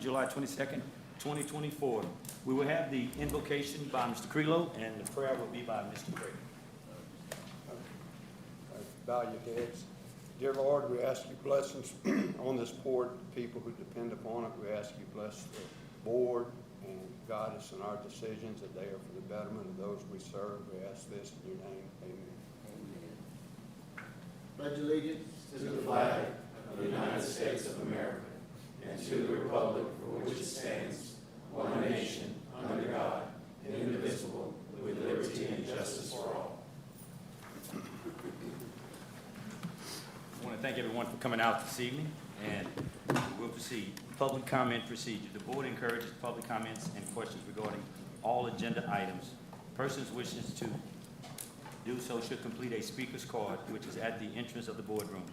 July 22nd, 2024. We will have the invocation by Mr. Crelo, and the prayer will be by Mr. Craig. Bow your heads. Dear Lord, we ask you blessings on this poor people who depend upon it. We ask you bless the board and guide us in our decisions, that they are for the betterment of those we serve. We ask this in your name. Amen. Pledge allegiance to the flag of the United States of America and to the republic for which it stands, one nation, under God, indivisible, with liberty and justice for all. I want to thank everyone for coming out this evening, and we'll proceed. Public comment procedure. The board encourages public comments and questions regarding all agenda items. Persons wishing to do so should complete a speaker's card, which is at the entrance of the boardroom.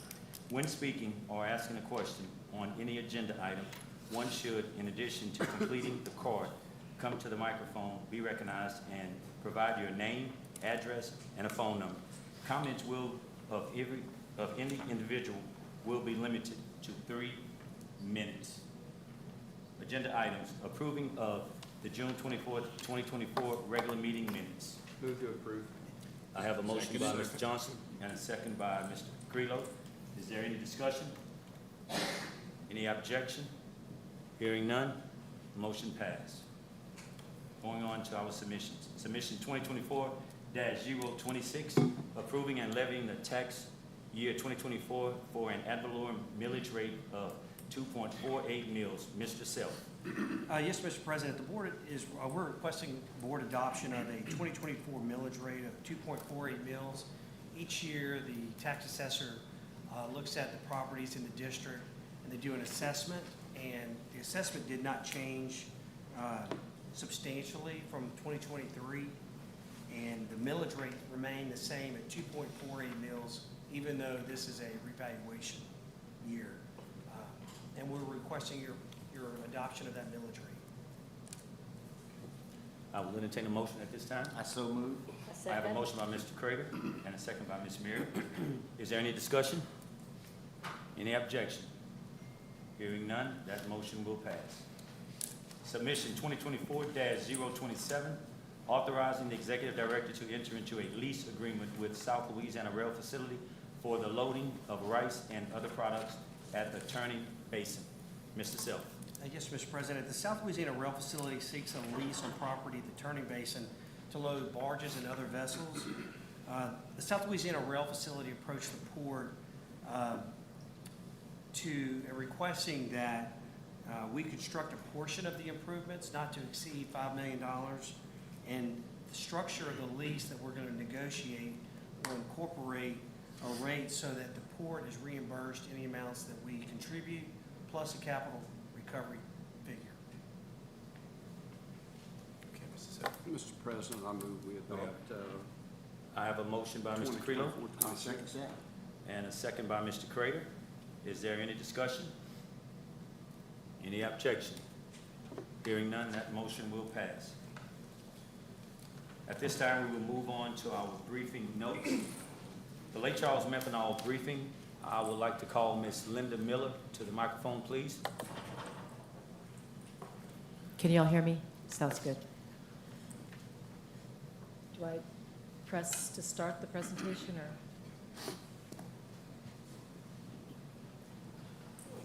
When speaking or asking a question on any agenda item, one should, in addition to completing the card, come to the microphone, be recognized, and provide your name, address, and a phone number. Comments of any individual will be limited to 3 minutes. Agenda items: approving of the June 24th, 2024 regular meeting minutes. Move to approve. I have a motion by Mr. Johnson and a second by Mr. Crelo. Is there any discussion? Any objection? Hearing none, motion passed. Going on to our submissions. Submission 2024-026, approving and levying the tax year 2024 for an ad valorem millage rate of 2.48 mils. Mr. Self. Yes, Mr. President, the board is, we're requesting board adoption of a 2024 millage rate of 2.48 mils. Each year, the tax assessor looks at the properties in the district, and they do an assessment, and the assessment did not change substantially from 2023, and the millage rate remained the same at 2.48 mils, even though this is a revaluation year. And we're requesting your adoption of that millage rate. I will entertain a motion at this time. I so move. I have a motion by Mr. Crater and a second by Ms. Mary. Is there any discussion? Any objection? Hearing none, that motion will pass. Submission 2024-027, authorizing the executive director to enter into a lease agreement with South Louisiana Rail Facility for the loading of rice and other products at the Turning Basin. Mr. Self. Yes, Mr. President, the South Louisiana Rail Facility seeks a lease on property at the Turning Basin to load barges and other vessels. The South Louisiana Rail Facility approached the port requesting that we construct a portion of the improvements, not to exceed $5 million, and the structure of the lease that we're going to negotiate will incorporate a rate so that the port is reimbursed any amounts that we contribute, plus a capital recovery figure. Okay, Mr. Self. Mr. President, I move we adopt. I have a motion by Mr. Crelo I second that. and a second by Mr. Crater. Is there any discussion? Any objection? Hearing none, that motion will pass. At this time, we will move on to our briefing notes. The Lake Charles Methanol briefing. I would like to call Ms. Linda Miller to the microphone, please. Can you all hear me? Sounds good. Do I press to start the presentation, or?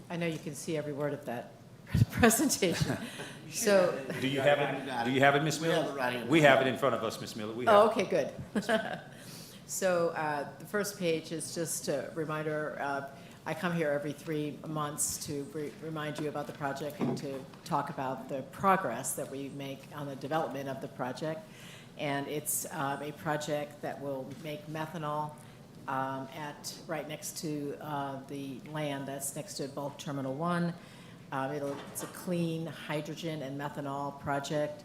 I know you can see every word of that presentation. So, Do you have it? Do you have it, Ms. Miller? We have it right here. We have it in front of us, Ms. Miller. We have oh, it. okay, good. So the first page is just a reminder. I come here every 3 months to remind you about the project and to talk about the progress that we make on the development of the project. And it's a project that will make methanol right next to the land that's next to Bulk Terminal 1. It's a clean hydrogen and methanol project.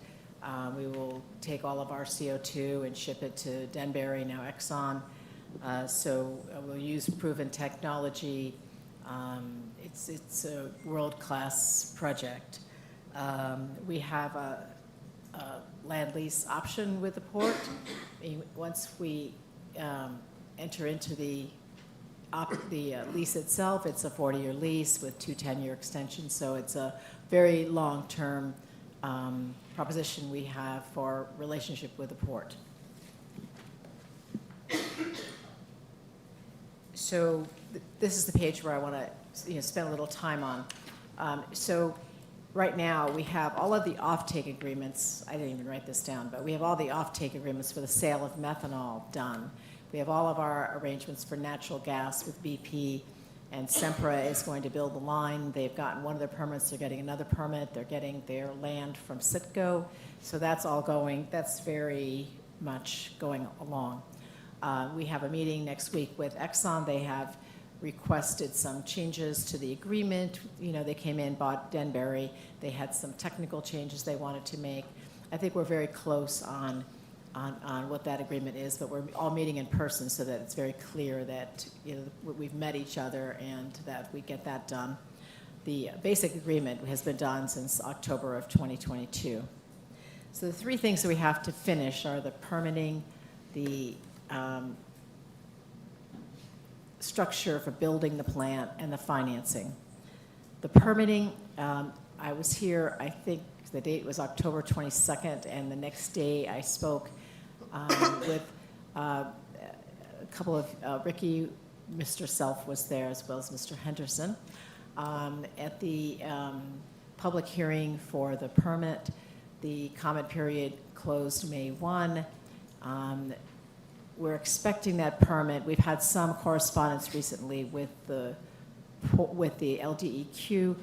We will take all of our CO2 and ship it to Denbury, now Exxon. So we'll use proven technology. It's a world-class project. We have a land lease option with the port. Once we enter into the lease itself, it's a 40-year lease with 2 10-year extensions, so it's a very long-term proposition we have for relationship with the port. So this is the page where I want to spend a little time on. So right now, we have all of the offtake agreements. I didn't even write this down, but we have all the offtake agreements for the sale of methanol done. We have all of our arrangements for natural gas with BP, and Sempra is going to build the line. They've gotten one of their permits. They're getting another permit. They're getting their land from Citgo. So that's all going. That's very much going along. We have a meeting next week with Exxon. They have requested some changes to the agreement. They came in, bought Denbury. They had some technical changes they wanted to make. I think we're very close on what that agreement is, but we're all meeting in person so that it's very clear that we've met each other and that we get that done. The basic agreement has been done since October of 2022. So the 3 things that we have to finish are the permitting, the structure for building the plant, and the financing. The permitting, I was here, I think the date was October 22nd, and the next day I spoke with a couple of, Ricky, Mr. Self was there, as well as Mr. Henderson. At the public hearing for the permit, the comment period closed May 1. We're expecting that permit. We've had some correspondence recently with the LDEQ,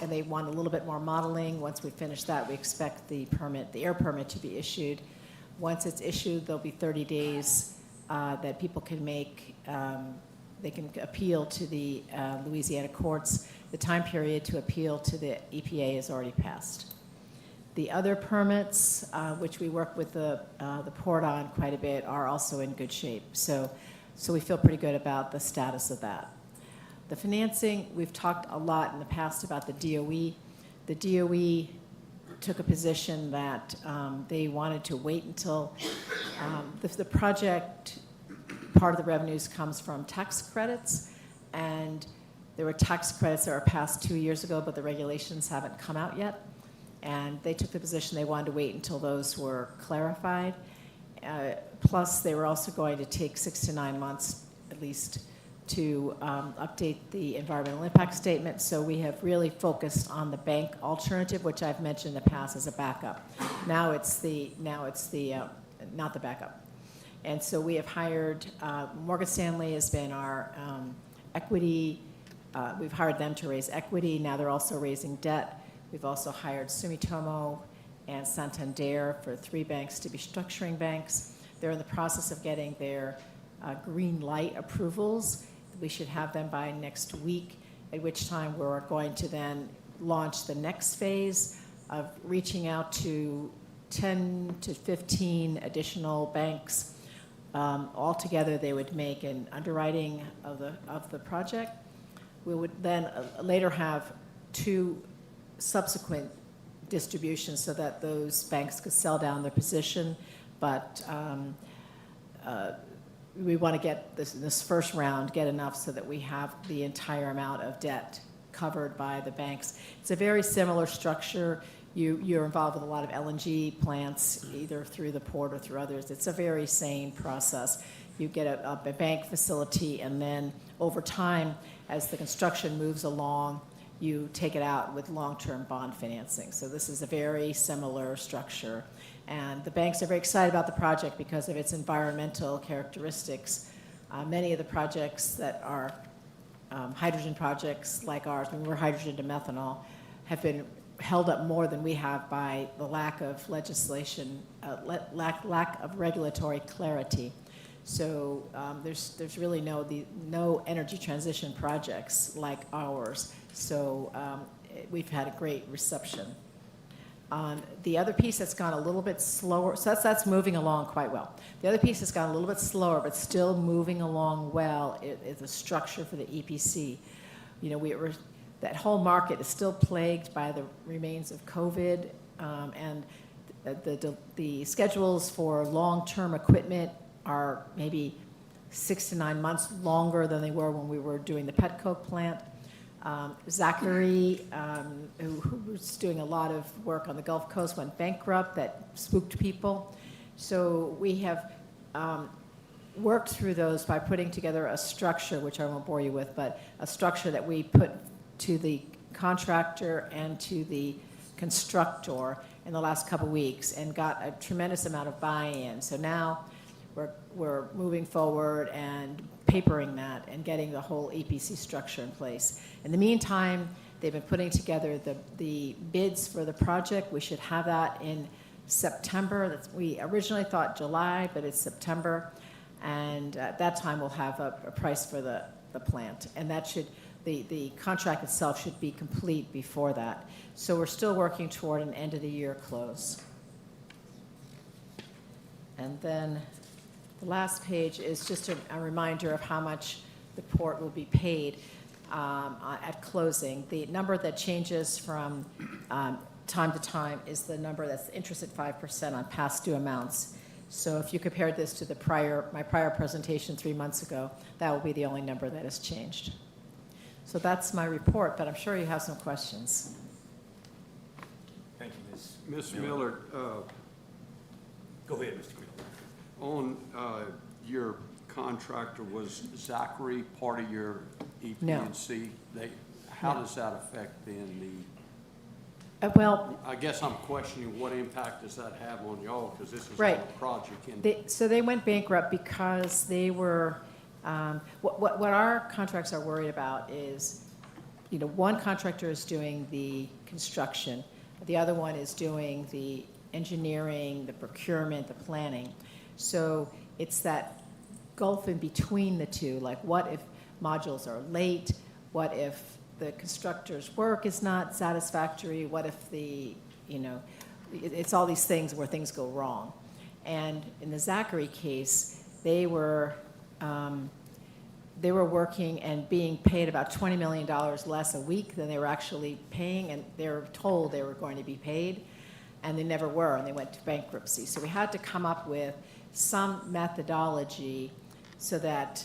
and they want a little bit more modeling. Once we finish that, we expect the air permit to be issued. Once it's issued, there'll be 30 days that people can make. They can appeal to the Louisiana courts. The time period to appeal to the EPA is already passed. The other permits, which we work with the port on quite a bit, are also in good shape. So we feel pretty good about the status of that. The financing, we've talked a lot in the past about the DOE. The DOE took a position that they wanted to wait until the project, part of the revenues comes from tax credits, and there were tax credits that were passed 2 years ago, but the regulations haven't come out yet. And they took the position they wanted to wait until those were clarified. Plus, they were also going to take 6 to 9 months, at least, to update the environmental impact statement. So we have really focused on the bank alternative, which I've mentioned in the past as a backup. Now it's not the backup. And so we have hired, Morgan Stanley has been our equity. We've hired them to raise equity. Now they're also raising debt. We've also hired Sumitomo and Santander for 3 banks to be structuring banks. They're in the process of getting their green light approvals. We should have them by next week, at which time we're going to then launch the next phase of reaching out to 10 to 15 additional banks. Altogether, they would make an underwriting of the project. We would then later have 2 subsequent distributions so that those banks could sell down their position, but we want to get this first round, get enough so that we have the entire amount of debt covered by the banks. It's a very similar structure. You're involved with a lot of LNG plants, either through the port or through others. It's a very same process. You get a bank facility, and then over time, as the construction moves along, you take it out with long-term bond financing. So this is a very similar structure. And the banks are very excited about the project because of its environmental characteristics. Many of the projects that are hydrogen projects like ours, when we're hydrogen to methanol, have been held up more than we have by the lack of legislation, lack of regulatory clarity. So there's really no energy transition projects like ours. So we've had a great reception. The other piece that's gone a little bit slower, so that's moving along quite well. The other piece that's gone a little bit slower, but still moving along well, is the structure for the EPC. That whole market is still plagued by the remains of COVID, and the schedules for long-term equipment are maybe 6 to 9 months longer than they were when we were doing the Petco plant. Zachary, who was doing a lot of work on the Gulf Coast, went bankrupt. That spooked people. So we have worked through those by putting together a structure, which I won't bore you with, but a structure that we put to the contractor and to the constructor in the last couple weeks, and got a tremendous amount of buy-in. So now we're moving forward and papering that and getting the whole EPC structure in place. In the meantime, they've been putting together the bids for the project. We should have that in September. We originally thought July, but it's September. And at that time, we'll have a price for the plant. And that should, the contract itself should be complete before that. So we're still working toward an end-of-the-year close. And then the last page is just a reminder of how much the port will be paid at closing. The number that changes from time to time is the number that's interest at 5% on past due amounts. So if you compared this to my prior presentation 3 months ago, that will be the only number that has changed. So that's my report, but I'm sure you have some questions. Thank you, Ms. Ms. Miller, Go ahead, Mr. Creed. on your contractor, was Zachary part of your No. EPNC? How No. does that affect then Well, I guess I'm questioning what impact does that have on y'all, because this is Right. all a project. And so they went bankrupt because they were, what our contracts are worried about is, one contractor is doing the construction, the other one is doing the engineering, the procurement, the planning. So it's that gulf in between the two, like what if modules are late? What if the constructor's work is not satisfactory? What if it's all these things where things go wrong. And in the Zachary case, they were working and being paid about $20 million less a week than they were actually paying, and they were told they were going to be paid, and they never were, and they went to bankruptcy. So we had to come up with some methodology so that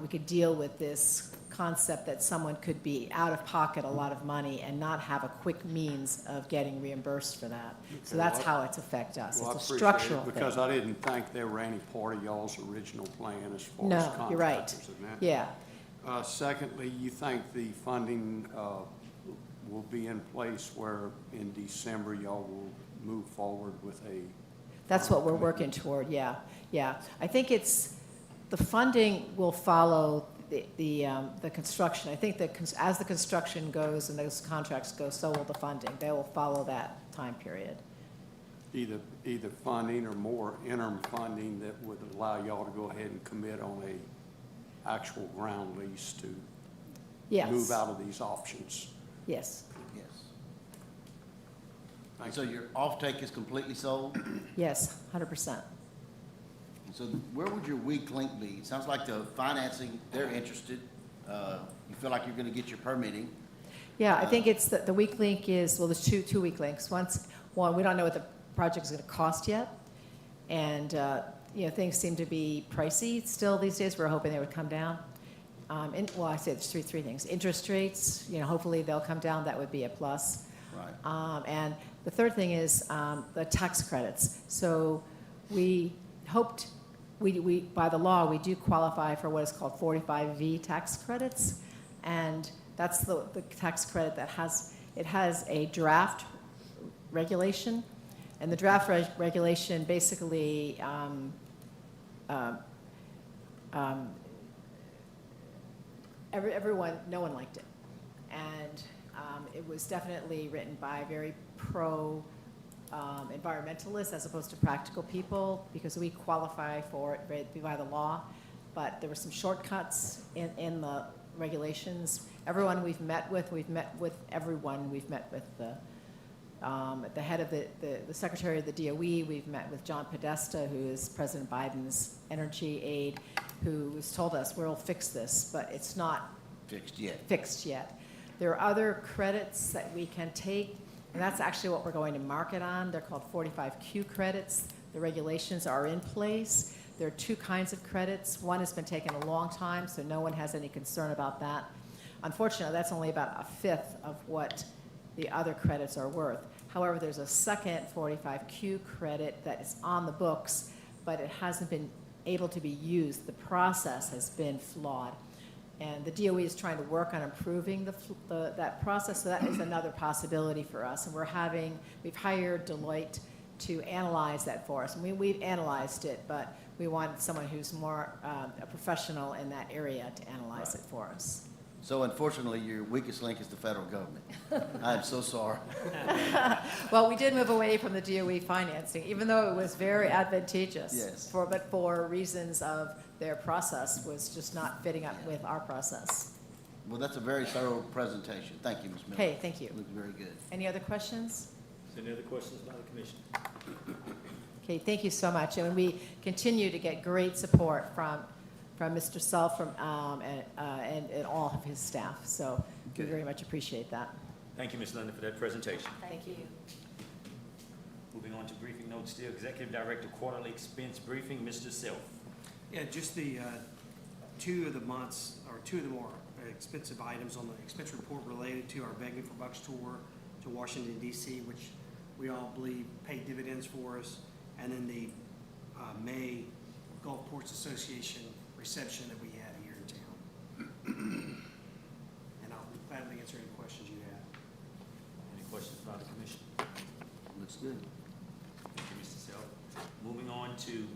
we could deal with this concept that someone could be out of pocket a lot of money and not have a quick means of getting reimbursed for that. So that's how it's affect us. Well, I It's a appreciate it, structural thing. because I didn't think there were any part of y'all's original plan as far as No, contractors you're right. and that. Yeah. Secondly, you think the funding will be in place where in December y'all will move forward with a... That's what we're working toward, yeah. I think the funding will follow the construction. I think that as the construction goes and those contracts go, so will the funding. They will follow that time period. Either funding or more interim funding that would allow y'all to go ahead and commit on a actual ground lease to Yes. move out of these options. Yes, Yes. Thank So your offtake is completely sold? yes, 100%. So where would your weak link be? It sounds like the financing, they're interested. You feel like you're gonna get your permitting. Yeah, I think it's the weak link is, well, there's two weak links. One, we don't know what the project is going to cost yet, and things seem to be pricey still these days. We're hoping they would come down. I say there's three things. Interest rates, hopefully they'll come down. That would be a plus. Right. And the third thing is the tax credits. So we hoped, by the law, we do qualify for what is called 45V tax credits, and that's the tax credit that has a draft regulation, and the draft regulation basically no one liked it, and it was definitely written by very pro environmentalists as opposed to practical people, because we qualify for it by the law, but there were some shortcuts in the regulations. Everyone we've met with everyone. We've met with the head of the Secretary of the DOE. We've met with John Podesta, who is President Biden's energy aide, who has told us we'll fix this, but it's not fixed yet. There are other credits that we can take, and that's actually what we're going to market on. They're called 45Q credits. The regulations are in place. There are two kinds of credits. One has been taken a long time, so no one has any concern about that. Unfortunately, that's only about a fifth of what the other credits are worth. However, there's a second 45Q credit that is on the books, but it hasn't been able to be used. The process has been flawed. And the DOE is trying to work on improving that process, so that is another possibility for us. And we've hired Deloitte to analyze that for us. And we've analyzed it, but we want someone who's more a professional in that area to analyze it for us. So unfortunately, your weakest link is the federal government. I'm so sorry. Well, we did move away from the DOE financing, even though it was very advantageous. Yes. But for reasons of their process was just not fitting up with our process. Well, that's a very thorough presentation. Thank you, Ms. Miller. Okay, thank you. Looked very good. Any other questions? Any other questions by the commission? Okay, thank you so much. And we continue to get great support from Mr. Self and all of his staff. So we Good. very much appreciate that. Thank you, Ms. Linda, for that presentation. Thank you. Moving on to briefing notes still, Executive Director Quarterly Expense Briefing, Mr. Self. Yeah, just the two of the months, or two of the more expensive items on the expense report related to our Begging for Bucks tour to Washington, D.C., which we all believe paid dividends for us, and then the May Gulf Ports Association reception that we had here in town. And I'll gladly answer any questions you have. Any questions by the commission? Looks good. Thank you, Mr. Self. Moving on to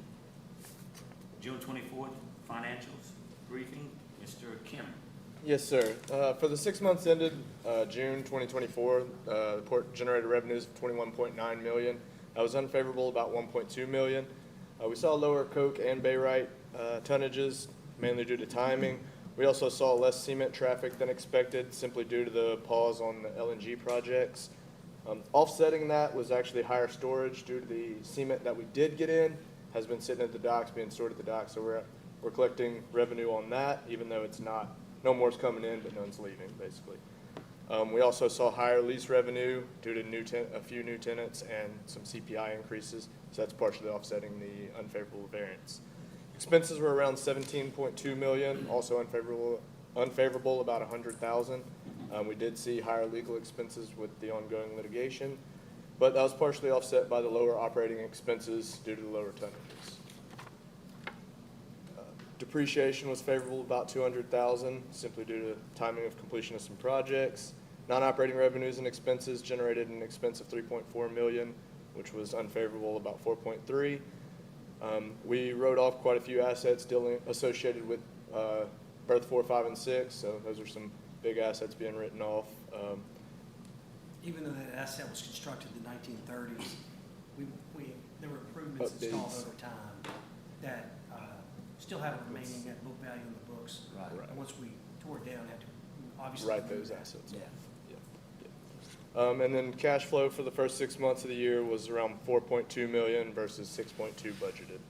June 24th, financials briefing, Mr. Kim. Yes, sir. For the 6 months ended June 2024, the port generated revenues of $21.9 million. That was unfavorable about $1.2 million. We saw lower coke and barite tonnages, mainly due to timing. We also saw less cement traffic than expected, simply due to the pause on the LNG projects. Offsetting that was actually higher storage due to the cement that we did get in has been sitting at the docks, being stored at the docks. So we're collecting revenue on that, even though it's not, no more's coming in, but none's leaving, basically. We also saw higher lease revenue due to a few new tenants and some CPI increases. So that's partially offsetting the unfavorable variance. Expenses were around $17.2 million, also unfavorable about $100,000. We did see higher legal expenses with the ongoing litigation, but that was partially offset by the lower operating expenses due to the lower tonnages. Depreciation was favorable about $200,000, simply due to timing of completion of some projects. Non-operating revenues and expenses generated an expense of $3.4 million, which was unfavorable about $4.3. We wrote off quite a few assets associated with berth 4, 5, and 6, so those are some big assets being written off. Even though that asset was constructed in the 1930s, there were improvements installed Updates. over time that still have it remaining at book value in the books. Right. And once we tore it down, had to obviously Write remove those that. assets. Yeah. And then cash flow for the first 6 months of the year was around $4.2 million versus $6.2 budgeted.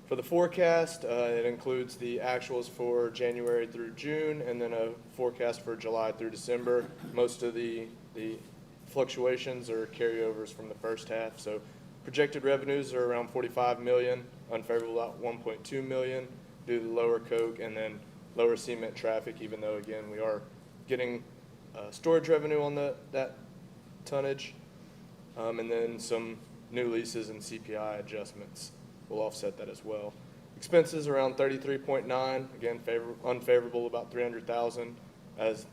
For the forecast, it includes the actuals for January through June, and then a forecast for July through December. Most of the fluctuations are carryovers from the first half. So projected revenues are around $45 million, unfavorable about $1.2 million due to lower coke and then lower cement traffic, even though, again, we are getting storage revenue on that tonnage, and then some new leases and CPI adjustments will offset that as well. Expenses around 33.9, again unfavorable about $300,000 as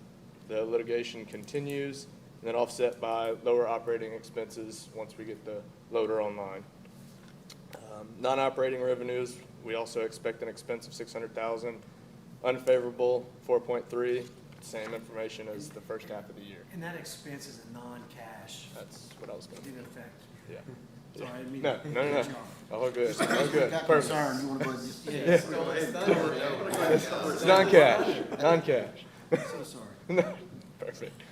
the litigation continues, and then offset by lower operating expenses once we get the loader online. Non-operating revenues, we also expect an expense of $600,000, unfavorable 4.3. Same information as the first half of the year. And that expense is a non-cash. That's what I was going to Didn't affect. Yeah. Sorry, I didn't mean No, to no, no, cut no. you off. All good. All good. Got Perfect. concerned, you want to go ahead and just. It's non-cash. Non-cash. So sorry. Perfect.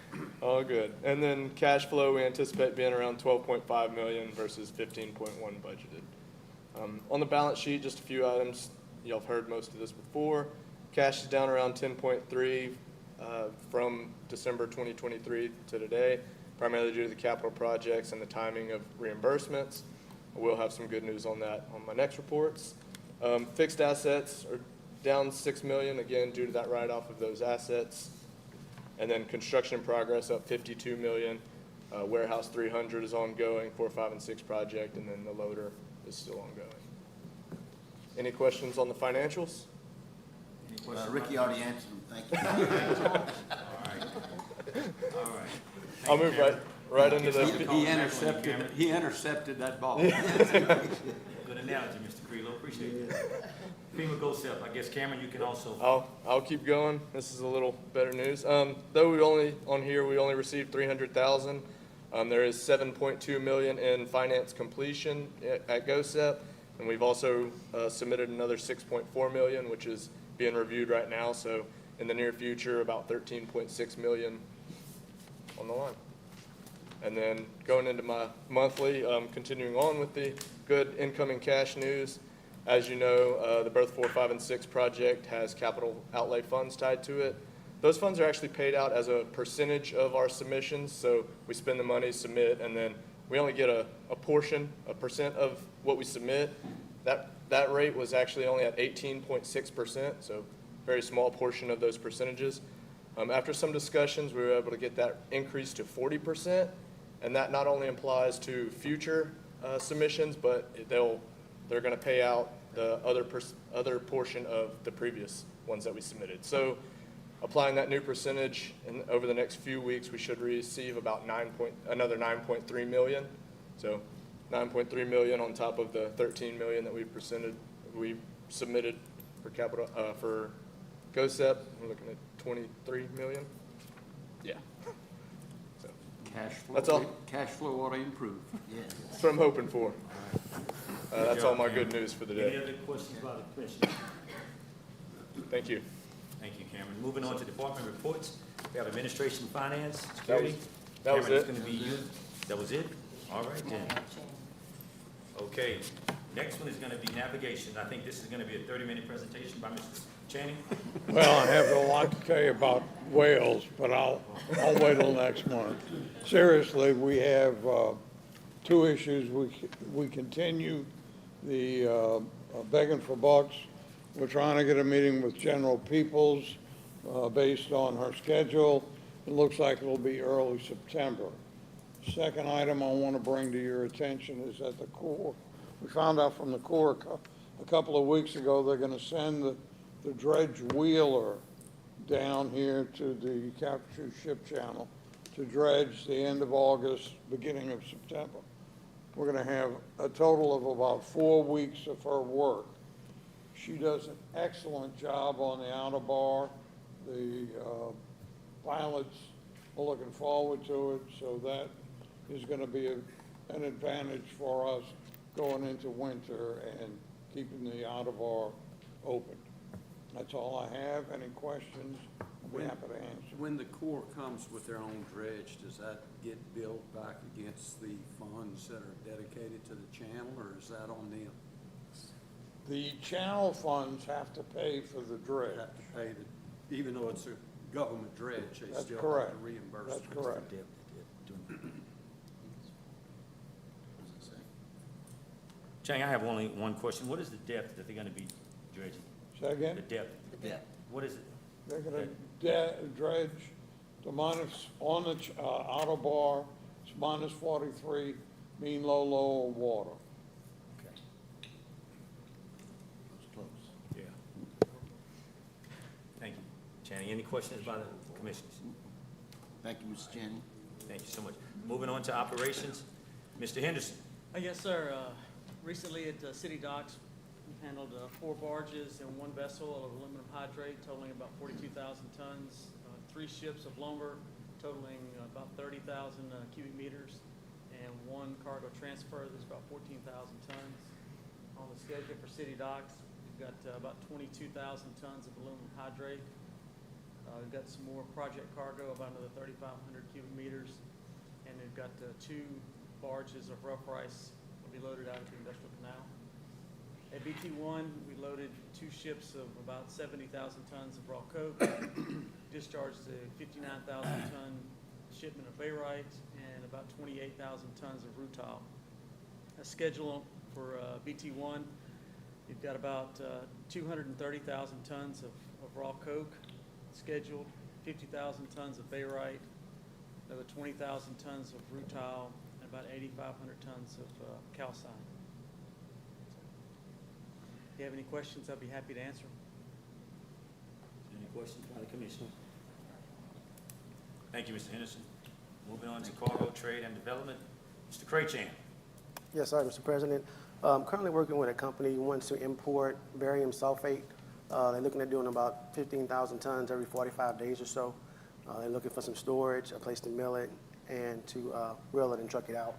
All good. And then cash flow, we anticipate being around $12.5 million versus $15.1 budgeted. On the balance sheet, just a few items. Y'all have heard most of this before. Cash is down around 10.3 from December 2023 to today, primarily due to the capital projects and the timing of reimbursements. I will have some good news on that on my next reports. Fixed assets are down $6 million, again, due to that write-off of those assets. And then construction in progress up $52 million. Warehouse 300 is ongoing, 4, 5, and 6 project, and then the loader is still ongoing. Any questions on the financials? Any questions? Ricky already answered them, thank you. All right. All right. I'll move right into the, He intercepted that ball. Good analogy, Mr. Creelo, appreciate it. FEMA GoSep, I guess Cameron, you can also. I'll keep going. This is a little better news. Though we only received 300,000. There is 7.2 million in finance completion at GoSep, and we've also submitted another 6.4 million, which is being reviewed right now. So in the near future, about 13.6 million on the line. And then going into my monthly, continuing on with the good incoming cash news. As you know, the Berth 4, 5, and 6 project has capital outlay funds tied to it. Those funds are actually paid out as a percentage of our submissions, so we spend the money, submit, and then we only get a portion, a percent of what we submit. That rate was actually only at 18.6%, so very small portion of those percentages. After some discussions, we were able to get that increased to 40%, and that not only applies to future submissions, but they're going to pay out the other portion of the previous ones that we submitted. So applying that new percentage, and over the next few weeks, we should receive about another 9.3 million. So 9.3 million on top of the 13 million that we submitted for capital for GoSep. We're looking at 23 million. Yeah. So Cash flow. That's all. Cash flow ought to improve. Yeah. that's what I'm hoping for. That's all my good news for the Any day. other questions by the commission? Thank you. Thank you, Cameron. Moving on to department reports. We have administration, finance, security. That was Cameron, it. it's gonna be you. That was it? All right then. Okay, next one is gonna be navigation. I think this is gonna be a 30-minute presentation by Mr. Channing. Well, I have a lot to tell you about Wales, but I'll wait till next month. Seriously, we have two issues. We continue the begging for bucks. We're trying to get a meeting with General Peoples based on her schedule. It looks like it'll be early September. Second item I want to bring to your attention is that the Corps, we found out from the Corps a couple of weeks ago, they're going to send the dredge wheeler down here to the Calcasieu Ship Channel to dredge the end of August, beginning of September. We're going to have a total of about 4 weeks of her work. She does an excellent job on the outer bar. The pilots are looking forward to it, so that is going to be an advantage for us going into winter and keeping the outer bar open. That's all I have. Any questions? I'll be happy to answer. When the Corps comes with their own dredge, does that get billed back against the funds that are dedicated to the channel, or is that on them? The channel funds have to pay for the dredge. Have to pay the, even though it's a government dredge, they That's still have correct. to reimburse. That's them. correct. Chang, I have only one question. What is the depth that they're gonna be dredging? Say again? The depth. Yeah. What is it? They're gonna dredge the minus, on the outer bar, it's minus 43, mean low water. Okay. That's close. Yeah. Thank you. Channing, any questions by the commissioners? Thank you, Mr. Channing. Thank you so much. Moving on to operations, Mr. Henderson. Yes, sir. Recently at City Docks, we handled 4 barges and 1 vessel of aluminum hydrate totaling about 42,000 tons, 3 ships of lumber totaling about 30,000 cubic meters, and 1 cargo transfer that's about 14,000 tons. On the schedule for City Docks, we've got about 22,000 tons of aluminum hydrate. We've got some more project cargo, about another 3,500 cubic meters, and we've got 2 barges of rough rice will be loaded out of the industrial canal. At BT1, we loaded 2 ships of about 70,000 tons of raw coke, discharged a 59,000 ton shipment of barite, and about 28,000 tons of rutile. a schedule for BT1. You've got about 230,000 tons of raw coke scheduled, 50,000 tons of barite, another 20,000 tons of rutile, and about 8,500 tons of calcine. If you have any questions, I'll be happy to answer them. Any questions by the commissioner? Thank you, Mr. Henderson. Moving on to cargo trade and development, Mr. Craychan. Yes, sir, Mr. President. Currently working with a company who wants to import barium sulfate. They're looking at doing about 15,000 tons every 45 days or so. They're looking for some storage, a place to mill it, and to reel it and truck it out.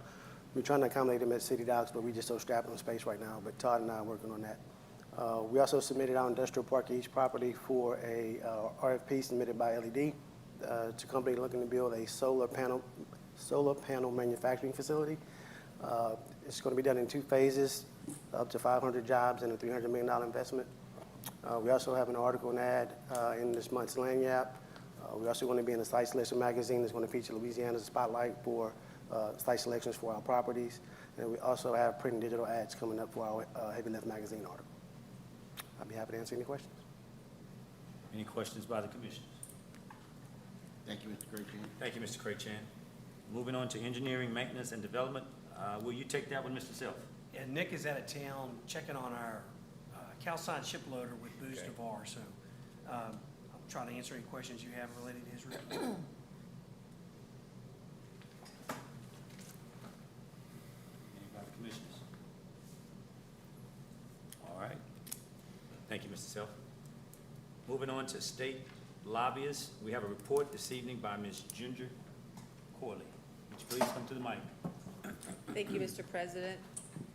We're trying to accommodate them at City Docks, but we're just so strapped on space right now. But Todd and I are working on that. We also submitted our industrial park East property for a RFP submitted by LED. It's a company looking to build a solar panel manufacturing facility. It's going to be done in 2 phases, up to 500 jobs and a $300 million investment. We also have an article and ad in this month's Lanyap. We also want to be in the Site Selection magazine that's going to feature Louisiana's spotlight for site selections for our properties. And we also have print and digital ads coming up for our Heavy Lift magazine article. I'll be happy to answer any questions. Any questions by the commissioners? Thank you, Mr. Craychan. Thank you, Mr. Craychan. Moving on to engineering, maintenance, and development. Will you take that one, Mr. Self? Yeah, Nick is out of town checking on our calcine ship loader with Booz DeVar, so I'll try to answer any questions you have related to his route. Any by the commissioners? All right. Thank you, Mr. Self. Moving on to state lobbyists. We have a report this evening by Ms. Ginger Corley. Would you please come to the mic? Thank you, Mr. President.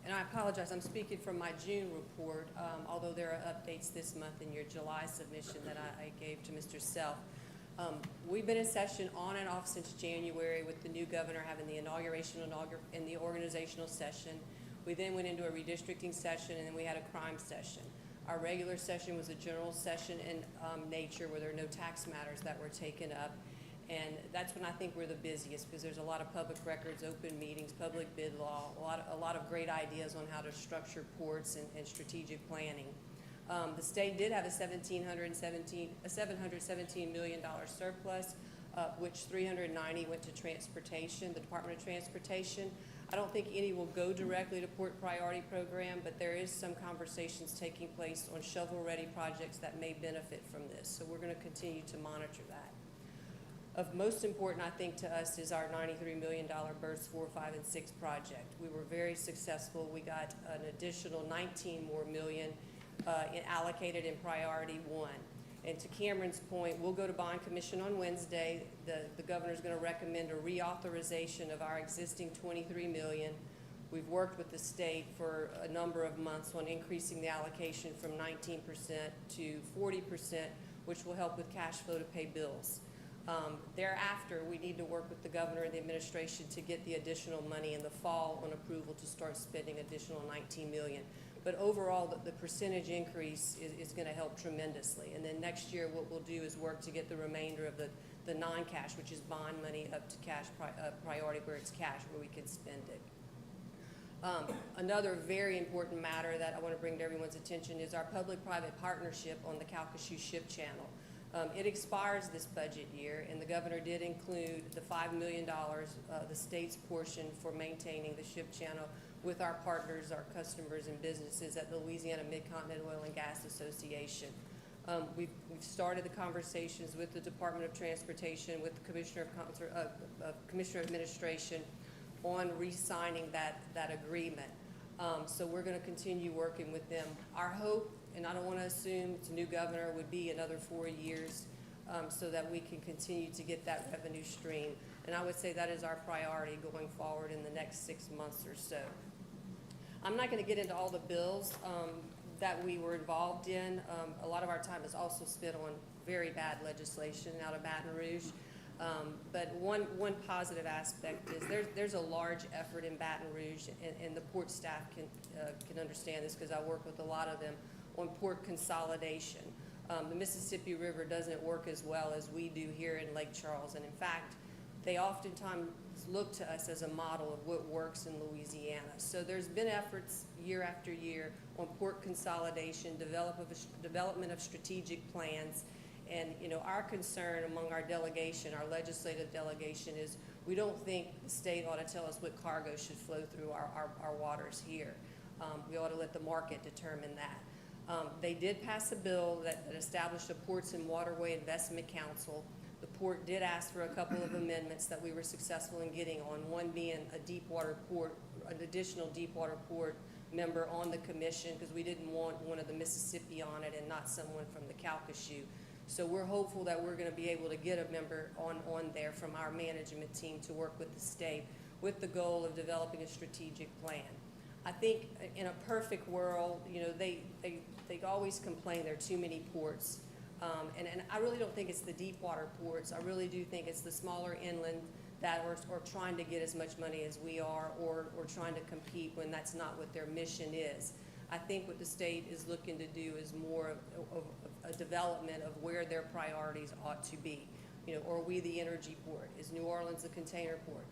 And I apologize, I'm speaking from my June report, although there are updates this month in your July submission that I gave to Mr. Self. We've been in session on and off since January with the new governor having the inauguration and the organizational session. We then went into a redistricting session, and then we had a crime session. Our regular session was a general session in nature where there are no tax matters that were taken up. And that's when I think we're the busiest, because there's a lot of public records, open meetings, public bid law, a lot of great ideas on how to structure ports and strategic planning. The state did have a $717 million surplus, which 390 went to transportation, the Department of Transportation. I don't think any will go directly to Port Priority Program, but there is some conversations taking place on shovel-ready projects that may benefit from this. So we're going to continue to monitor that. Of most important, I think, to us is our $93 million burst 4, 5, and 6 project. We were very successful. We got an additional 19 more million allocated in priority 1. And to Cameron's point, we'll go to bond commission on Wednesday. The governor's going to recommend a reauthorization of our existing $23 million. We've worked with the state for a number of months on increasing the allocation from 19% to 40%, which will help with cash flow to pay bills. Thereafter, we need to work with the governor and the administration to get the additional money in the fall on approval to start spending additional $19 million. But overall, the percentage increase is going to help tremendously. And then next year, what we'll do is work to get the remainder of the non-cash, which is bond money, up to cash priority where it's cash, where we can spend it. Another very important matter that I want to bring to everyone's attention is our public-private partnership on the Calcasieu Ship Channel. It expires this budget year, and the governor did include the $5 million, the state's portion for maintaining the ship channel with our partners, our customers, and businesses at the Louisiana Mid-Continent Oil and Gas Association. We've started the conversations with the Department of Transportation, with the Commissioner of Administration on re-signing that agreement. So we're going to continue working with them. Our hope, and I don't want to assume it's a new governor, would be another 4 years so that we can continue to get that revenue stream. And I would say that is our priority going forward in the next 6 months or so. I'm not going to get into all the bills that we were involved in. A lot of our time is also spent on very bad legislation out of Baton Rouge. But one positive aspect is there's a large effort in Baton Rouge, and the port staff can understand this because I work with a lot of them, on port consolidation. The Mississippi River doesn't work as well as we do here in Lake Charles, and in fact, they oftentimes look to us as a model of what works in Louisiana. So there's been efforts year after year on port consolidation, development of strategic plans. And, you know, our concern among our delegation, our legislative delegation, is we don't think the state ought to tell us what cargo should flow through our waters here. We ought to let the market determine that. They did pass a bill that established a Ports and Waterway Investment Council. The port did ask for a couple of amendments that we were successful in getting on, one being a deepwater port, an additional deepwater port member on the commission, because we didn't want one of the Mississippi on it and not someone from the Calcasieu. So we're hopeful that we're going to be able to get a member on there from our management team to work with the state with the goal of developing a strategic plan. I think in a perfect world, you know, they always complain there are too many ports. And I really don't think it's the deep water ports. I really do think it's the smaller inland that are trying to get as much money as we are, or trying to compete when that's not what their mission is. I think what the state is looking to do is more of a development of where their priorities ought to be. You know, are we the energy port? Is New Orleans the container port?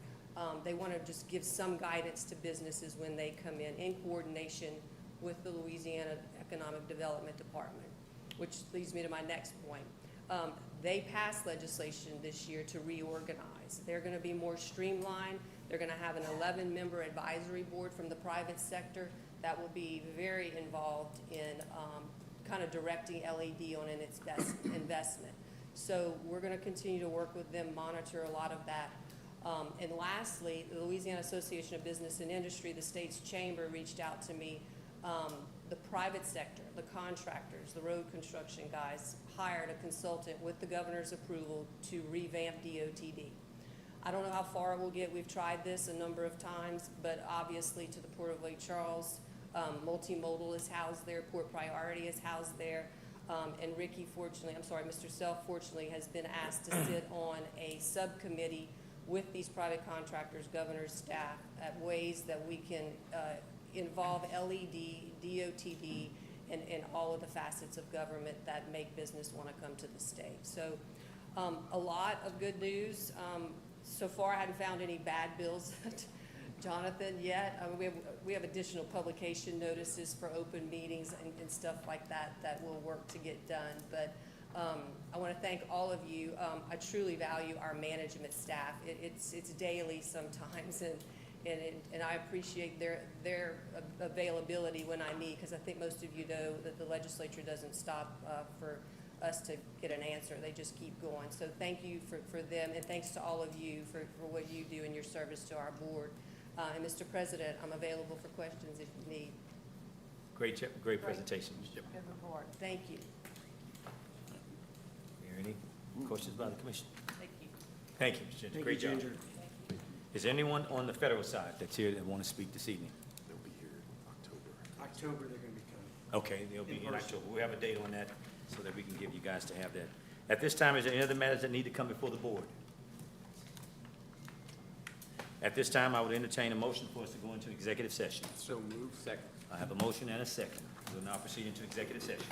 They want to just give some guidance to businesses when they come in coordination with the Louisiana Economic Development Department, which leads me to my next point. They passed legislation this year to reorganize. They're going to be more streamlined. They're going to have an 11-member advisory board from the private sector that will be very involved in kind of directing LED on its investment. So we're going to continue to work with them, monitor a lot of that. And lastly, the Louisiana Association of Business and Industry, the state's chamber, reached out to me. The private sector, the contractors, the road construction guys, hired a consultant with the governor's approval to revamp DOTD. I don't know how far it will get. We've tried this a number of times, but obviously to the Port of Lake Charles, multimodal is housed there, Port Priority is housed there, and Ricky, fortunately, I'm sorry, Mr. Self, fortunately, has been asked to sit on a subcommittee with these private contractors, governor's staff, at ways that we can involve LED, DOTD, and all of the facets of government that make business want to come to the state. So a lot of good news. So far, I hadn't found any bad bills, Jonathan, yet. We have additional publication notices for open meetings and stuff like that that will work to get done. But I want to thank all of you. I truly value our management staff. It's daily sometimes, and I appreciate their availability when I meet, because I think most of you know that the legislature doesn't stop for us to get an answer. They just keep going. So thank you for them, and thanks to all of you for what you do in your service to our board. And Mr. President, I'm available for questions if you need. Great presentation. Good report. Thank you. Are there any questions by the commission? Thank you. Thank you, Mr. Ginger. Great job. Is there anyone on the federal side that's here that want to speak this evening? They'll be here in October. October, they're going to be coming. Okay, they'll be In in person. October. We have a date on that so that we can give you guys to have that. At this time, is there any other matters that need to come before the board? At this time, I would entertain a motion for us to go into executive session. So move. Second. I have a motion and a second. We will now proceed into executive session.